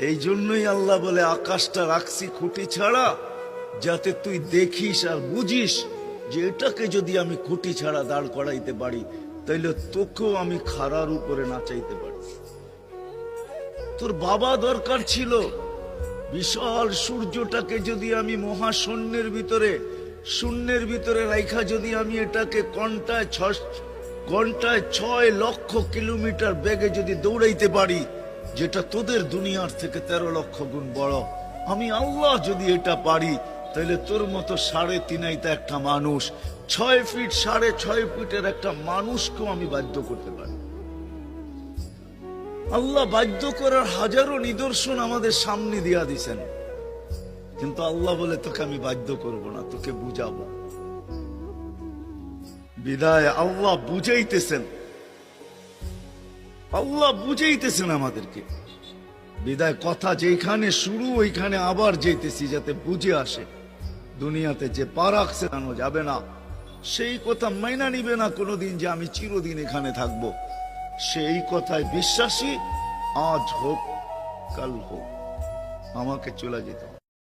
এই জন্যই আল্লাহ বলে আকাশটা রাখছি খুঁটি ছাড়া, যাতে তুই দেখিস আর বুঝিস যে এটাকে যদি আমি খুঁটি ছাড়া দাঁড় করাইতে পারি, তাইলে তোকেও আমি খাড়ার উপরে নাচাইতে পারি। তোর বাবা দরকার ছিল বিশাল সূর্যটাকে যদি আমি মহাশূন্যের ভিতরে, শূন্যের ভিতরে রাইখা যদি আমি এটাকে ঘন্টায় 6 লক্ষ কিলোমিটার বেগে যদি দৌড়াইতে পারি, যেটা তোদের দুনিয়ার থেকে 13 লক্ষ গুণ বড়, আমি আল্লাহ যদি এটা পারি, তাহলে তোর মতো 3.5 একটা মানুষ, 6 ফিট 6.5 ফিটের একটা মানুষকেও আমি বাধ্য করতে পারি। আল্লাহ বাধ্য করার হাজারো নিদর্শন আমাদের সামনে দিয়া দিছেন, কিন্তু আল্লাহ বলে তোকে আমি বাধ্য করব না, তোকে বুঝাবো। বিদায় আল্লাহ বুঝাইতেছেন, আল্লাহ বুঝাইতেছেন আমাদেরকে। বিদায় কথা যেখানে শুরু ওইখানে আবার যেতেছি, যাতে বুঝে আসে। দুনিয়াতে যে পা রাখছে জানো যাবে না, সেই কথা মাইনা নিবে না কোনোদিন যে আমি চিরদিন এখানে থাকবো। সেই কথায় বিশ্বাসী, আজ হোক কাল হোক আমাকে চলে যেতে হবে।